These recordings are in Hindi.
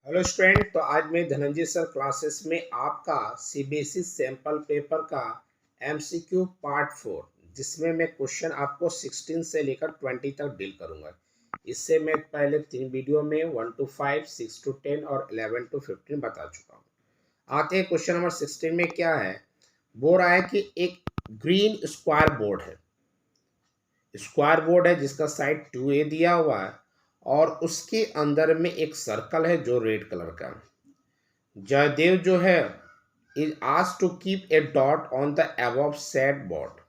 Hello student. तो आज मैं धनंजय सर क्लासेस में आपका सीबीएसई सैंपल पेपर का एमसीक्यू पार्ट 4 जिसमें मैं क्वेश्चन आपको 16 से लेकर 20 तक डील करूंगा। इससे मैं पहले 3 वीडियो में 1 to 5, 6 to 10 और 11 to 15 बता चुका हूं। आते हैं क्वेश्चन नंबर 16 में। क्या है, बोल रहा है कि एक ग्रीन स्क्वायर बोर्ड है जिसका साइड 2a दिया हुआ है और उसके अंदर में एक सर्कल है जो रेड कलर का। जयदेव जो है is asked to keep a dot on the above said board.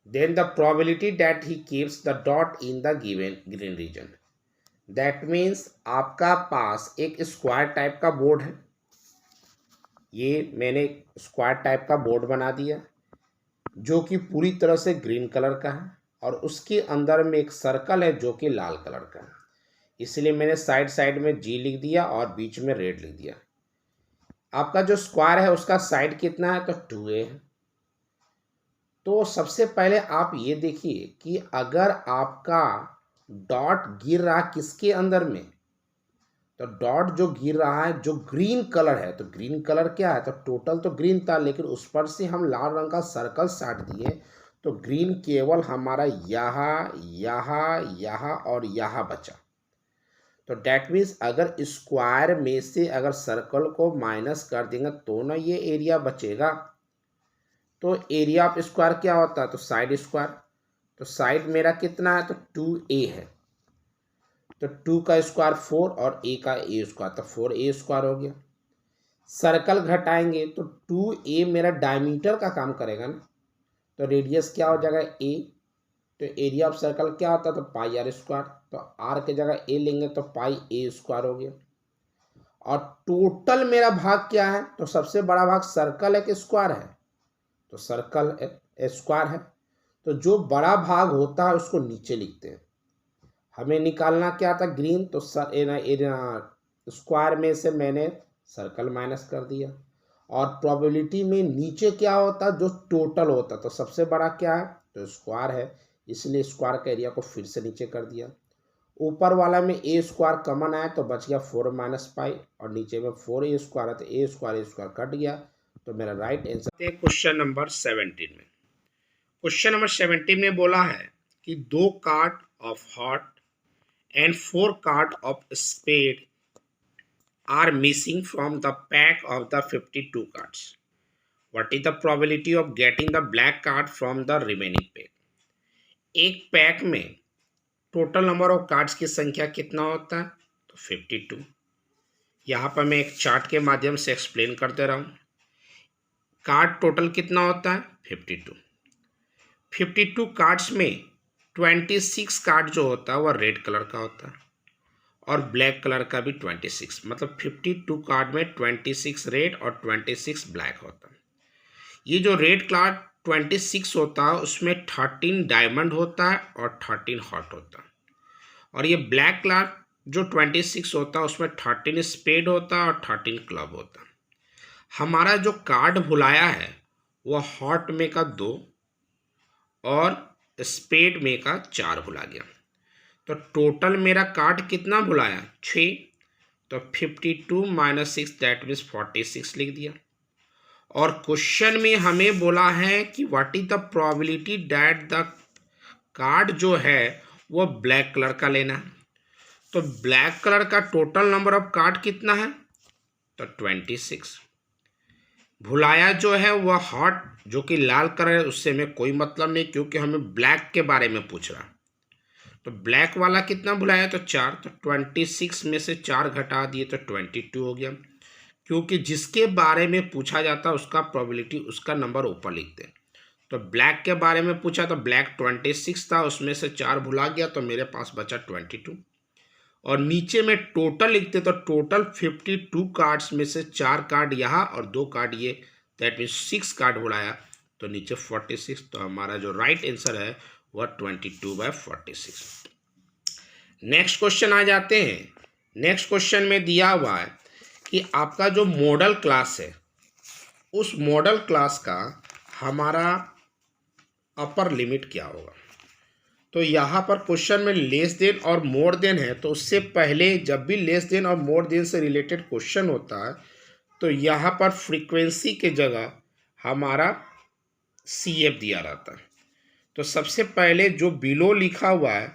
Then the probability that he keeps the dot in the given green region. That means आपका पास एक स्क्वायर टाइप का बोर्ड है। ये मैंने स्क्वायर टाइप का बोर्ड बना दिया जो कि पूरी तरह से ग्रीन कलर का है और उसके अंदर में एक सर्कल है जो कि लाल कलर का है। इसलिए मैंने साइड साइड में जी लिख दिया और बीच में रेड लिख दिया। आपका जो स्क्वायर है उसका साइड कितना है, तो 2a है। तो सबसे पहले आप ये देखिए कि अगर आपका डॉट गिर रहा किसके अंदर में, तो डॉट जो गिर रहा है जो ग्रीन कलर है, तो ग्रीन कलर क्या है, तो टोटल तो ग्रीन था लेकिन उस पर से हम लाल रंग का सर्कल साट दिए तो ग्रीन केवल हमारा यहाँ यहाँ यहाँ और यहाँ बचा। तो डैट मीन्स अगर स्क्वायर में से अगर सर्कल को माइनस कर देंगे तो ना ये एरिया बचेगा। तो एरिया ऑफ स्क्वायर क्या होता है, तो साइड स्क्वायर। तो साइड मेरा कितना है, तो 2a है। तो 2 का स्क्वायर 4 और a का a स्क्वायर, तो 4a स्क्वायर हो गया। सर्कल घटाएंगे तो 2a मेरा डायमीटर का काम करेगा ना, तो रेडियस क्या हो जाएगा a। तो एरिया ऑफ सर्कल क्या होता है, तो पाई आर स्क्वायर। तो r के जगह a लेंगे तो पाई a स्क्वायर हो गया। और टोटल मेरा भाग क्या है, तो सबसे बड़ा भाग सर्कल है कि स्क्वायर है, तो सर्कल स्क्वायर है। तो जो बड़ा भाग होता है उसको नीचे लिखते हैं। हमें निकालना क्या था, ग्रीन। तो स्क्वायर में से मैंने सर्कल माइनस कर दिया। और प्रोबेबिलिटी में नीचे क्या होता है, जो टोटल होता, तो सबसे बड़ा क्या है, तो स्क्वायर है, इसलिए स्क्वायर का एरिया को फिर से नीचे कर दिया। ऊपर वाला में ए स्क्वायर कॉमन आया तो बच गया 4 माइनस पाई और नीचे में 4a स्क्वायर है तो ए स्क्वायर कट गया। तो मेरा राइट आंसर। क्वेश्चन नंबर 17 में, क्वेश्चन नंबर 17 में बोला है कि 2 card of hot and 4 cards of spade are missing from the pack of the 52 cards. What is the probability of getting the black card from the remaining pack? एक पैक में टोटल नंबर ऑफ कार्ड्स की संख्या कितना होता है, तो 52। यहाँ पर मैं एक चार्ट के माध्यम से एक्सप्लेन करते रहा हूँ। कार्ड टोटल कितना होता है, 52। 52 कार्ड्स में 26 कार्ड जो होता है वह रेड कलर का होता है और ब्लैक कलर का भी 26, मतलब 52 कार्ड में 26 रेड और 26 ब्लैक होता है। ये जो रेड कार्ड 26 होता है उसमें 13 डायमंड होता है और 13 हॉट होता है। और ये ब्लैक कार्ड जो 26 होता है उसमें 13 स्पेड होता है और 13 क्लब होता है। हमारा जो कार्ड भुलाया है वह हॉट में का 2 और स्पेड में का 4 भुला गया। तो टोटल मेरा कार्ड कितना भुलाया, 6। तो 52 माइनस 6 दैट मीन्स 46 लिख दिया। और क्वेश्चन में हमें बोला है कि what is the probability that the card जो है वो ब्लैक कलर का लेना है। तो ब्लैक कलर का टोटल नंबर ऑफ कार्ड कितना है, तो 26। भुलाया जो है वह हॉट जो कि लाल कलर है, उससे हमें कोई मतलब नहीं क्योंकि हमें ब्लैक के बारे में पूछ रहा। तो ब्लैक वाला कितना भुलाया, तो 4। तो 26 में से 4 घटा दिए तो 22 हो गया। क्योंकि जिसके बारे में पूछा जाता है उसका प्रोबेबिलिटी उसका नंबर ऊपर लिखते हैं। तो ब्लैक के बारे में पूछा तो ब्लैक 26 था, उसमें से 4 भुला गया तो मेरे पास बचा 22। और नीचे में टोटल लिखते तो टोटल 52 कार्ड्स में से 4 कार्ड यहाँ और 2 कार्ड ये, दैट मीन्स 6 कार्ड भुलाया तो नीचे 46। तो हमारा जो राइट आंसर है वह 22/46। नेक्स्ट क्वेश्चन आ जाते हैं। नेक्स्ट क्वेश्चन में दिया हुआ है कि आपका जो मॉडल क्लास है उस मॉडल क्लास का हमारा अपर लिमिट क्या होगा। तो यहाँ पर क्वेश्चन में लेस देन और मोर देन है, तो उससे पहले जब भी लेस देन और मोर देन से रिलेटेड क्वेश्चन होता है तो यहाँ पर फ्रीक्वेंसी के जगह हमारा CF दिया रहता है। तो सबसे पहले जो बिलो लिखा हुआ है,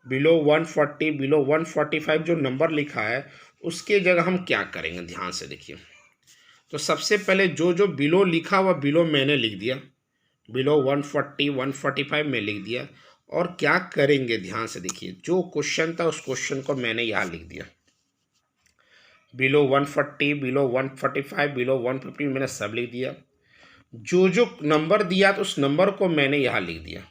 बिलो 140, बिलो 145 जो नंबर लिखा है उसके जगह हम क्या करेंगे, ध्यान से देखिए। तो सबसे पहले जो बिलो लिखा हुआ बिलो मैंने लिख दिया, बिलो 140 145 में लिख दिया। और क्या करेंगे, ध्यान से देखिए, जो क्वेश्चन था उस क्वेश्चन को मैंने यहाँ लिख दिया, बिलो 140, बिलो 145, बिलो 150 मैंने सब लिख दिया। जो नंबर दिया तो उस नंबर को मैंने यहाँ लिख दिया।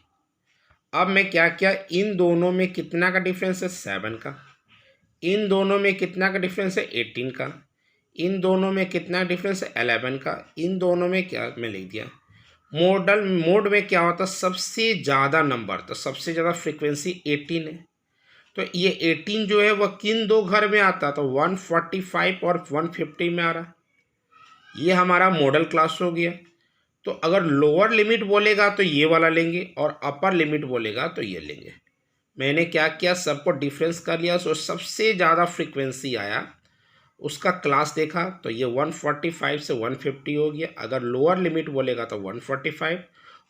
अब मैं क्या किया, इन दोनों में कितना का डिफरेंस है, 7 का। इन दोनों में कितना का डिफरेंस है, 18 का। इन दोनों में कितना डिफरेंस है, 11 का। इन दोनों में क्या मैं लिख दिया। मोड में क्या होता है, सबसे ज़्यादा नंबर, तो सबसे ज़्यादा फ्रीक्वेंसी 18 है। तो ये 18 जो है वह किन दो घर में आता, तो 145 और 150 में आ रहा। ये हमारा मॉडल क्लास हो गया। तो अगर लोअर लिमिट बोलेगा तो ये वाला लेंगे और अपर लिमिट बोलेगा तो ये लेंगे। मैंने क्या किया, सबको डिफरेंस कर लिया। तो सबसे ज़्यादा फ्रीक्वेंसी आया उसका क्लास देखा, तो ये 145 से 150 हो गया। अगर लोअर लिमिट बोलेगा तो 145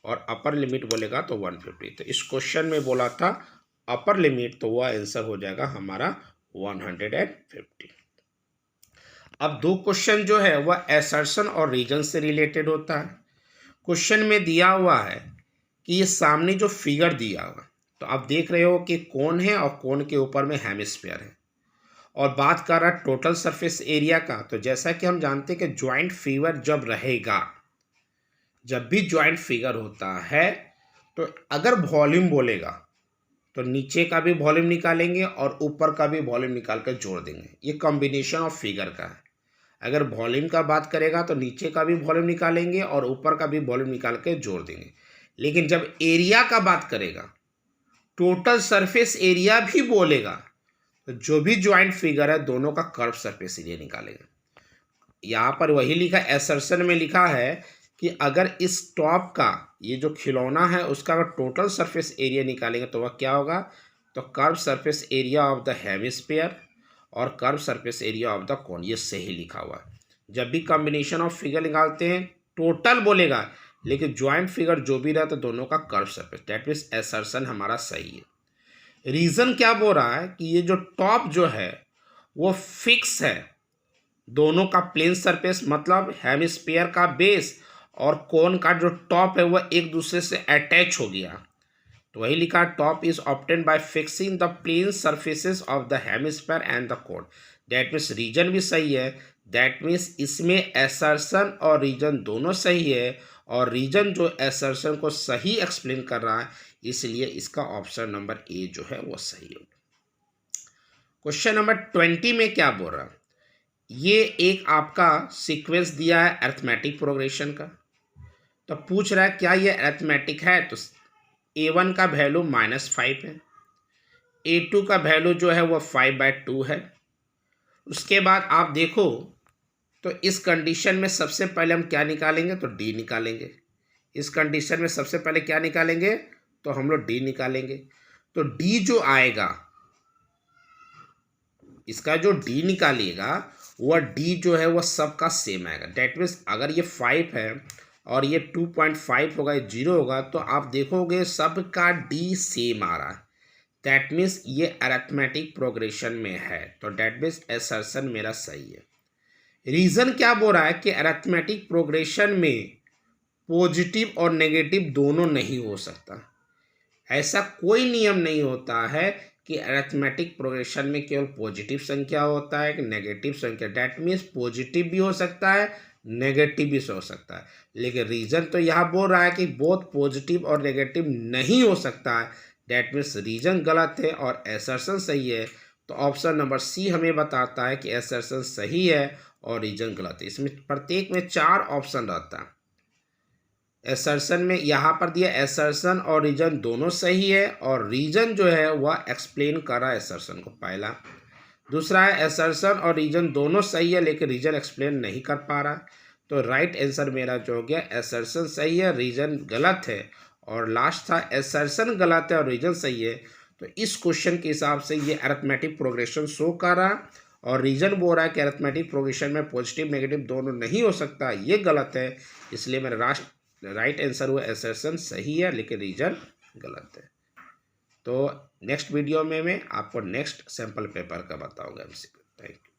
और अपर लिमिट बोलेगा तो 150। तो इस क्वेश्चन में बोला था अपर लिमिट, तो वह आंसर हो जाएगा हमारा 150। अब दो क्वेश्चन जो है वह असर्शन और रीजन से रिलेटेड होता है। क्वेश्चन में दिया हुआ है कि ये सामने जो फिगर दिया हुआ, तो आप देख रहे हो कि कोन है और कोन के ऊपर में हेमिस्फीयर है, और बात कर रहा है टोटल सरफेस एरिया का। तो जैसा कि हम जानते हैं कि जॉइंट फिगर जब रहेगा, जब भी जॉइंट फिगर होता है तो अगर वॉल्यूम बोलेगा तो नीचे का भी वॉल्यूम निकालेंगे और ऊपर का भी वॉल्यूम निकाल कर जोड़ देंगे। ये कॉम्बिनेशन ऑफ फिगर का है। अगर वॉल्यूम का बात करेगा तो नीचे का भी वॉल्यूम निकालेंगे और ऊपर का भी वॉल्यूम निकाल के जोड़ देंगे। लेकिन जब एरिया का बात करेगा, टोटल सरफेस एरिया भी बोलेगा, तो जो भी ज्वाइंट फिगर है दोनों का कर्व सरफेस एरिया निकालेगा। यहाँ पर वही लिखा, असर्शन में लिखा है कि अगर इस टॉप का ये जो खिलौना है उसका अगर टोटल सरफेस एरिया निकालेंगे तो वह क्या होगा, तो curve surface area of the hemisphere और curve surface area of the cone, ये सही लिखा हुआ है। जब भी कॉम्बिनेशन ऑफ फिगर निकालते हैं टोटल बोलेगा, लेकिन ज्वाइंट फिगर जो भी रहता है दोनों का curve surface, that means assertion हमारा सही है। रीजन क्या बोल रहा है कि ये जो टॉप जो है वो फिक्स है, दोनों का प्लेन सरफेस मतलब हेमिस्फीयर का बेस और कोन का जो टॉप है वह एक दूसरे से अटैच हो गया। तो वही लिखा, top is obtained by fixing the plane surfaces of the hemisphere and the cone. That means reason भी सही है। दैट मीन्स इसमें असर्शन और रीजन दोनों सही है, और रीजन जो असर्शन को सही एक्सप्लेन कर रहा है, इसलिए इसका ऑप्शन नंबर ए जो है वो सही होगा। क्वेश्चन नंबर 20 में क्या बोल रहा है, ये एक आपका सीक्वेंस दिया है अरिथमेटिक प्रोग्रेशन का। तो पूछ रहा है क्या ये अरिथमेटिक है, तो A1 का वैल्यू -5 है, A2 का वैल्यू जो है वो 5/2 है। उसके बाद आप देखो तो इस कंडीशन में सबसे पहले हम क्या निकालेंगे, तो D निकालेंगे। इस कंडीशन में सबसे पहले क्या निकालेंगे, तो हम लोग D निकालेंगे। तो D जो आएगा, इसका जो D निकालिएगा वह D जो है वह सबका सेम आएगा। डेट मीन्स अगर ये 5 है और ये 2.5 होगा, ये 0 होगा, तो आप देखोगे सबका D सेम आ रहा है। दैट मीन्स ये अरिथमेटिक प्रोग्रेशन में है। तो डेट मीन्स असर्शन मेरा सही है। रीजन क्या बोल रहा है कि अरिथमेटिक प्रोग्रेशन में पॉजिटिव और नेगेटिव दोनों नहीं हो सकता। ऐसा कोई नियम नहीं होता है कि अरिथमेटिक प्रोग्रेशन में केवल पॉजिटिव संख्या होता है कि नेगेटिव संख्या। दैट मीन्स पॉजिटिव भी हो सकता है, नेगेटिव भी हो सकता है। लेकिन रीजन तो यहाँ बोल रहा है कि बोथ पॉजिटिव और नेगेटिव नहीं हो सकता है। दैट मीन्स रीजन गलत है और असर्शन सही है। तो ऑप्शन नंबर सी हमें बताता है कि असर्शन सही है और रीजन गलत है। इसमें प्रत्येक में 4 ऑप्शन रहता है। असर्शन में यहाँ पर दिया असर्शन और रीजन दोनों सही है, और रीजन जो है वह एक्सप्लेन कर रहा है असर्शन को, पहला। दूसरा है असर्शन और रीजन दोनों सही है लेकिन रीजन एक्सप्लेन नहीं कर पा रहा। तो राइट आंसर मेरा जो हो गया, असर्शन सही है, रीजन गलत है और लास्ट था एसर्शन गलत है और रीजन सही है। तो इस क्वेश्चन के हिसाब से ये अरिथमेटिक प्रोग्रेशन शो कर रहा और रीजन बोल रहा है कि अरिथमेटिक प्रोग्रेशन में पॉजिटिव नेगेटिव दोनों नहीं हो सकता, ये गलत है। इसलिए मेरा राइट आंसर हुआ एसर्शन सही है लेकिन रीजन गलत है। तो नेक्स्ट वीडियो में मैं आपको नेक्स्ट सैंपल पेपर का बताऊंगा एमसीक्यू। Thank you.